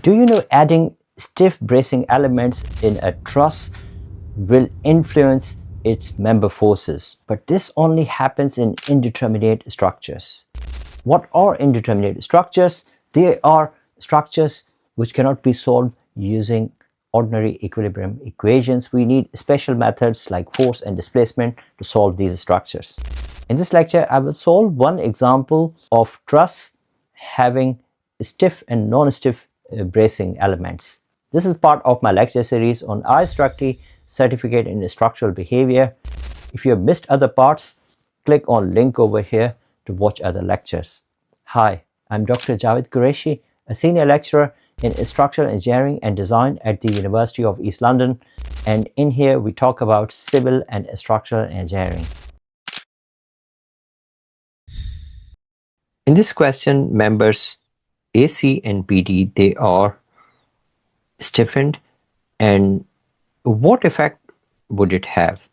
Do you know adding stiff bracing elements in a truss will influence its member forces, but this only happens in indeterminate structures. What are indeterminate structures? They are structures which cannot be solved using ordinary equilibrium equations. We need special methods like force and displacement to solve these structures. In this lecture, I will solve one example of truss having stiff and non-stiff bracing elements. This is part of my lecture series on IStuctE certificate in structural behavior. If you have missed other parts, click on link over here to watch other lectures. Hi, I'm Dr. Jawed Qureshi, a senior lecturer in structural engineering and design at the University of East London, and in here we talk about civil and structural engineering. In this question, members AC and BD, they are stiffened, and what effect would it have?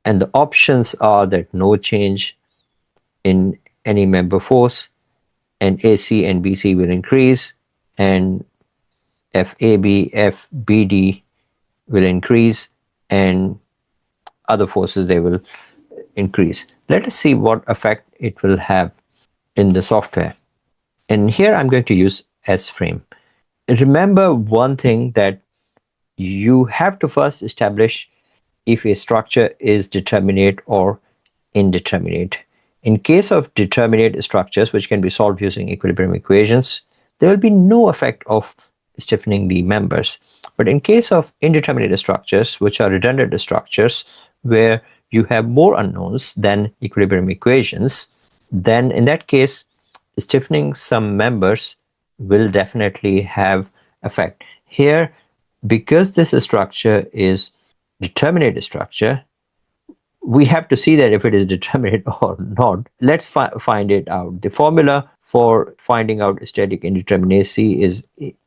And the options are that no change in any member force, and AC and BC will increase, and FAB, FBD will increase, and other forces, they will increase. Let us see what effect it will have in the software. And here I'm going to use S-frame. Remember one thing, that you have to first establish if a structure is determinate or indeterminate. In case of determinate structures, which can be solved using equilibrium equations, there will be no effect of stiffening the members. But in case of indeterminate structures, which are redundant structures, where you have more unknowns than equilibrium equations, then in that case, stiffening some members will definitely have effect. Here, because this structure is determinate structure, we have to see that if it is determinate or not. Let's find it out. The formula for finding out static indeterminacy is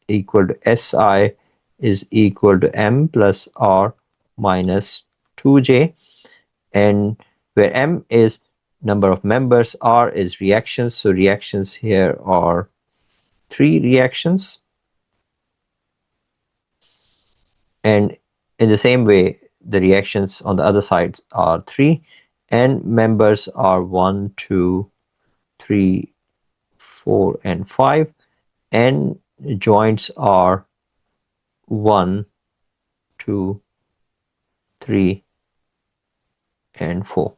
equal to SI is equal to M plus R minus 2J, and where M is number of members, R is reactions, so reactions here are 3 reactions, and in the same way the reactions on the other side are 3, and members are 1, 2, 3, 4 and 5, and joints are 1, 2, 3 and 4.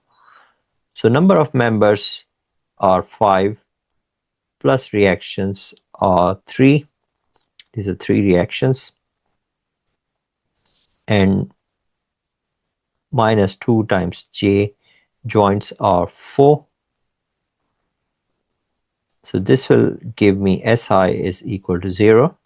So number of members are 5 plus reactions are 3. These are 3 reactions, and minus 2 times J, joints are 4. So this will give me SI is equal to 0.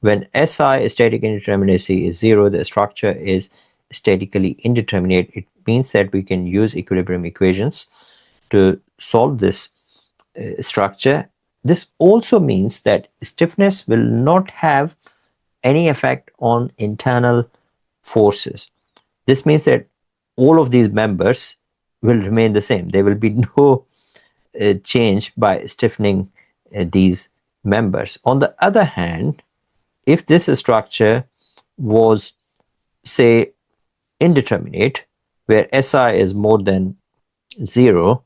When SI, static indeterminacy, is 0, the structure is statically indeterminate. It means that we can use equilibrium equations to solve this structure. This also means that stiffness will not have any effect on internal forces. This means that all of these members will remain the same. There will be no change by stiffening these members. On the other hand, if this structure was, say, indeterminate, where SI is more than 0,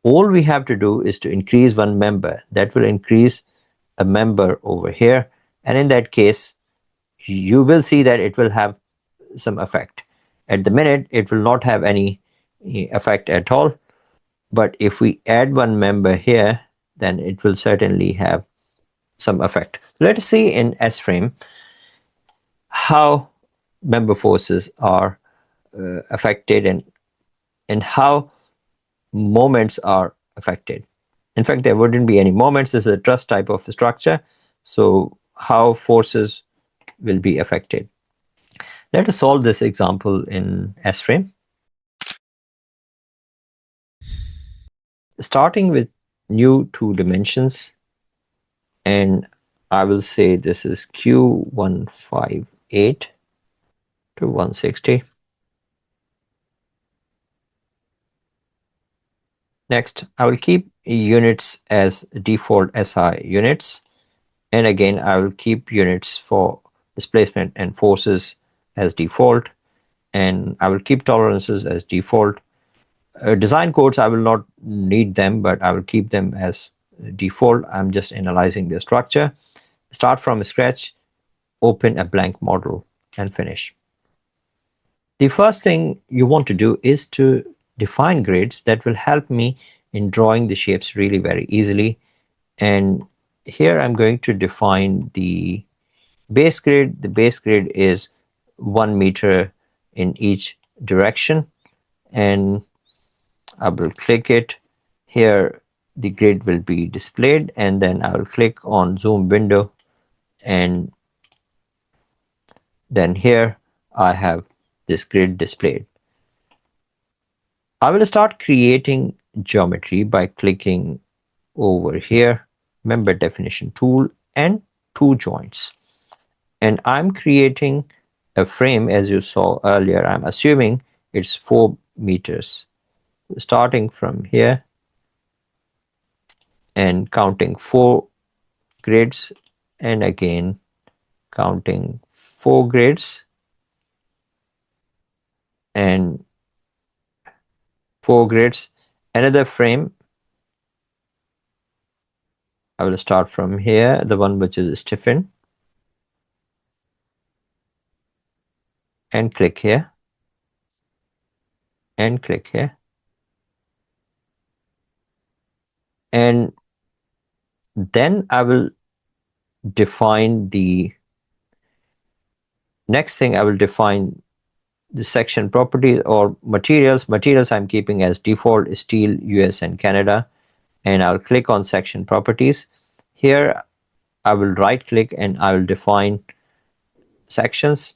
all we have to do is to increase one member. That will increase a member over here, and in that case you will see that it will have some effect. At the minute it will not have any effect at all, but if we add one member here, then it will certainly have some effect. Let us see in S-frame how member forces are affected, and how moments are affected. In fact, there wouldn't be any moments. This is a truss type of structure, so how forces will be affected. Let us solve this example in S-frame. Starting with new 2 dimensions, and I will say this is Q158 to 160. Next, I will keep units as default SI units, And again, I will keep units for displacement and forces as default, and I will keep tolerances as default. Design codes, I will not need them, but I will keep them as default. I'm just analyzing the structure. Start from scratch, open a blank model, and finish. The first thing you want to do is to define grids that will help me in drawing the shapes really very easily. And here I'm going to define the base grid. The base grid is 1 meter in each direction, and I will click it. Here the grid will be displayed, and then I will click on zoom window, and then here I have this grid displayed. I will start creating geometry by clicking over here, member definition tool, and two joints. And I'm creating a frame as you saw earlier. I'm assuming it's 4 meters. Starting from here and counting 4 grids, and again counting 4 grids and 4 grids. Another frame, I will start from here, the one which is stiffened, and click here and click here. And then I will define the next thing. I will define the section properties or materials. Materials I'm keeping as default steel, US, and Canada. And I'll click on section properties. Here I will right click and I will define sections,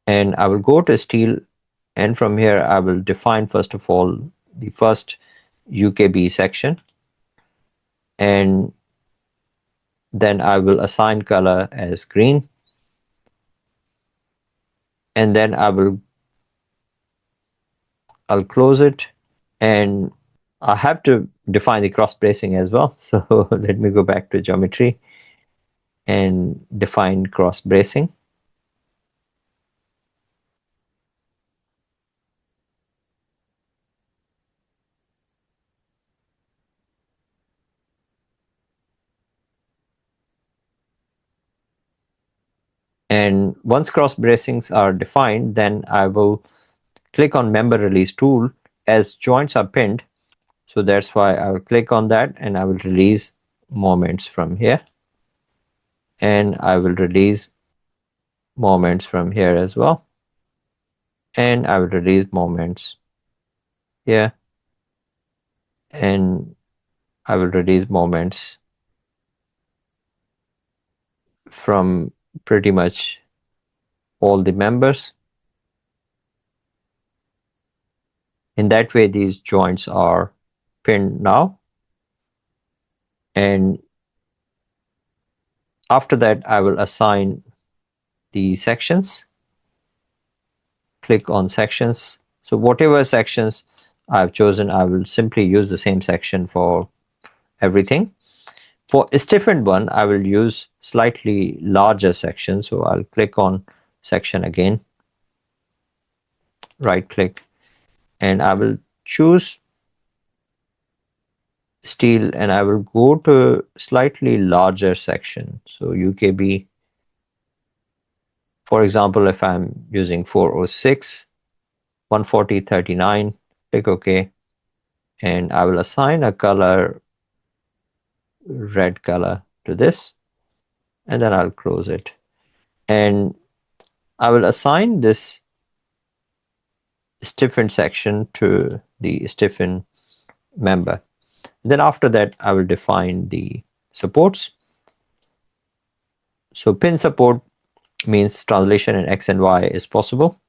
and I will go to steel, and from here I will define first of all the first UKB section, and then I will assign color as green, and then I'll close it, and I have to define the cross bracing as well. So let me go back to geometry and define cross bracing. And once cross bracings are defined, then I will click on member release tool as joints are pinned. So that's why I will click on that, and I will release moments from here, and I will release moments from here as well, and I will release moments here, and I will release moments from pretty much all the members. In that way, these joints are pinned now, and after that I will assign the sections. Click on sections. So whatever sections I've chosen, I will simply use the same section for everything. For a stiffened one, I will use slightly larger section. So I'll click on section again, right click, and I will choose steel, and I will go to slightly larger section. So UKB, for example, if I'm using 406, 140, 39, click OK, and I will assign a color, red color, to this, and then I'll close it, and I will assign this stiffened section to the stiffened member. Then after that I will define the supports. So pin support means translation in X and Y is possible,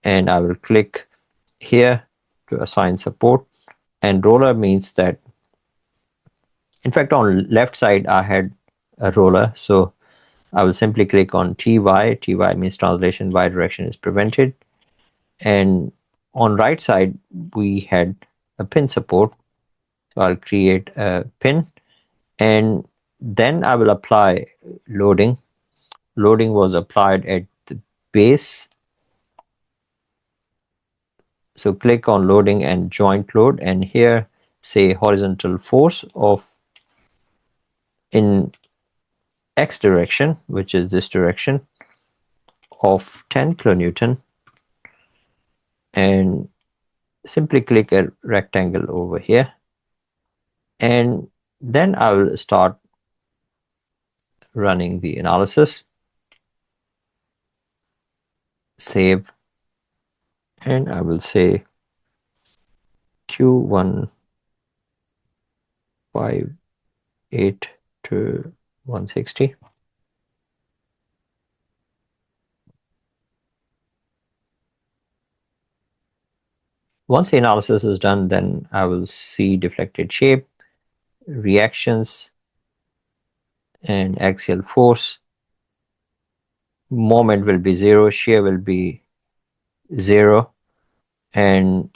and I will click here to assign support. And roller means that, in fact, on left side I had a roller, so I will simply click on TY. TY means translation Y direction is prevented. And on right side we had a pin support, so I'll create a pin, and then I will apply loading. Loading was applied at the base. So click on loading and joint load, and here say horizontal force of in x direction, which is this direction, of 10 kilonewton, and simply click a rectangle over here, and then I will start running the analysis. Save, and I will say Q158 to 160. Once the analysis is done, then I will see deflected shape, reactions, and axial force. Moment will be 0, shear will be 0, and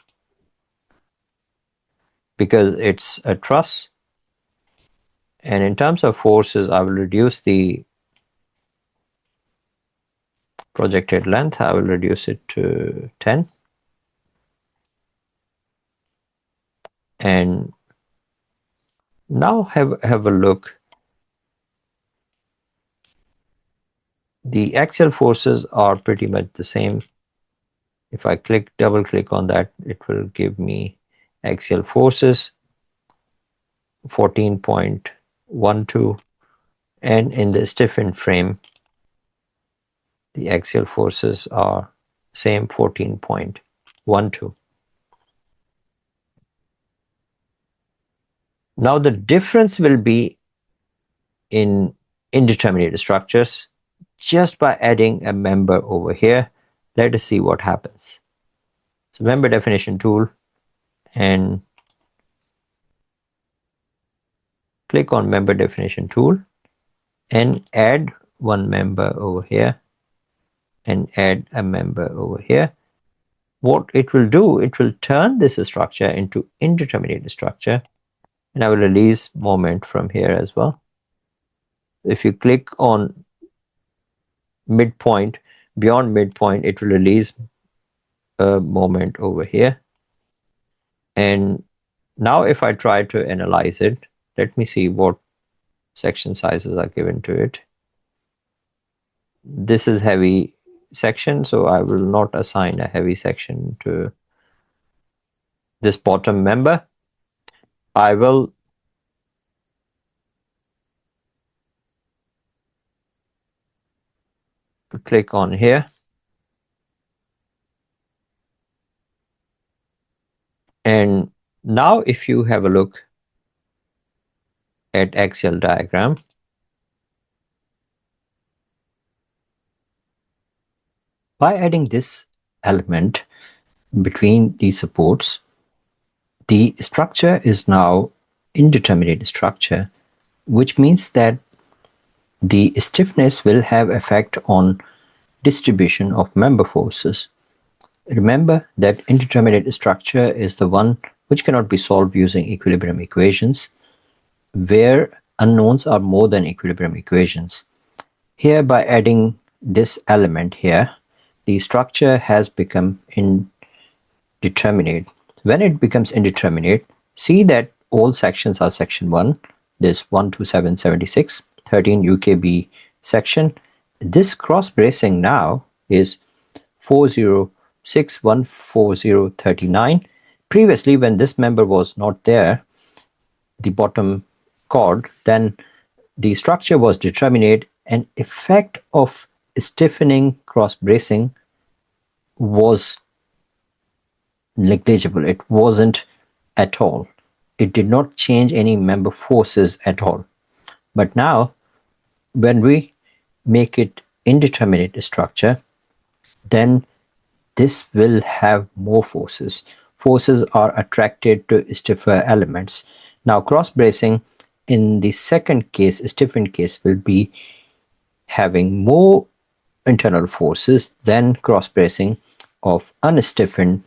because it's a truss, and in terms of forces, I will reduce the projected length. I will reduce it to 10, and now have a look. The axial forces are pretty much the same. If I double click on that, it will give me axial forces 14.12, and in the stiffened frame the axial forces are same 14.12. Now the difference will be in indeterminate structures just by adding a member over here. Let us see what happens. So member definition tool, and click on member definition tool and add one member over here and add a member over here. What it will do, it will turn this structure into indeterminate structure, and I will release moment from here as well. If you click on midpoint, beyond midpoint, it will release a moment over here. And now if I try to analyze it, let me see what section sizes are given to it. This is heavy section, so I will not assign a heavy section to this bottom member. I will click on here, and now if you have a look at axial diagram, by adding this element between these supports, the structure is now indeterminate structure, which means that the stiffness will have effect on distribution of member forces. Remember that indeterminate structure is the one which cannot be solved using equilibrium equations, where unknowns are more than equilibrium equations. Here, by adding this element here, the structure has become indeterminate. When it becomes indeterminate, see that all sections are section 1, this 1 to 776, 13 UKB section. This cross bracing now is 40614039. Previously, when this member was not there, the bottom chord, then the structure was determinate, and effect of stiffening cross bracing was negligible. It wasn't at all. It did not change any member forces at all. But now when we make it indeterminate structure, then this will have more forces. Forces are attracted to stiffer elements. Now cross bracing in the second case, stiffened case, will be having more internal forces than cross bracing of unstiffened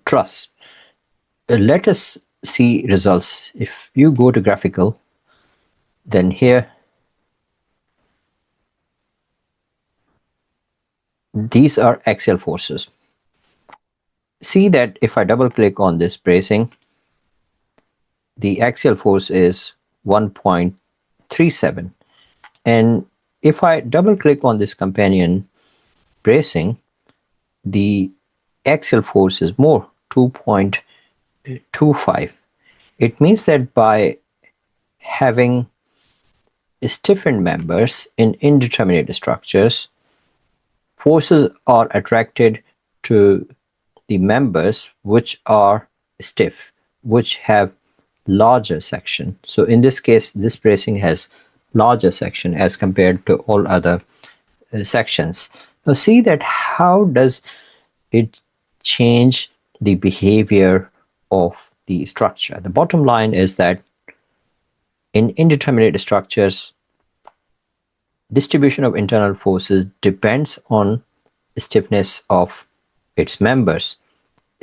truss. Let us see results. If you go to graphical Then here, these are axial forces. See that if I double click on this bracing, the axial force is 1.37. And if I double click on this companion bracing, the axial force is more, 2.25. It means that by having stiffened members in indeterminate structures, forces are attracted to the members which are stiff, which have larger section. So in this case, this bracing has larger section as compared to all other sections. Now see that how does it change the behavior of the structure. The bottom line is that in indeterminate structures, distribution of internal forces depends on stiffness of its members.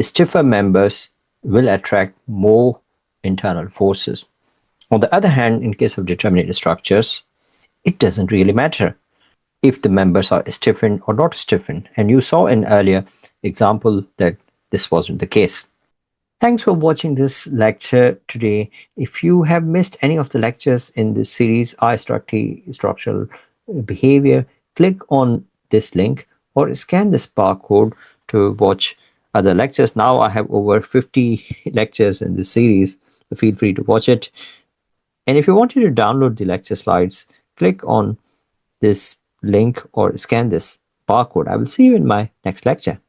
Stiffer members will attract more internal forces. On the other hand, in case of determinate structures, it doesn't really matter if the members are stiffened or not stiffened. And you saw in earlier example that this wasn't the case. Thanks for watching this lecture today. If you have missed any of the lectures in this series, IStuctE Structural Behavior, click on this link or scan this barcode to watch other lectures. Now I have over 50 lectures in this series, so feel free to watch it. And if you wanted to download the lecture slides, click on this link or scan this barcode. I will see you in my next lecture.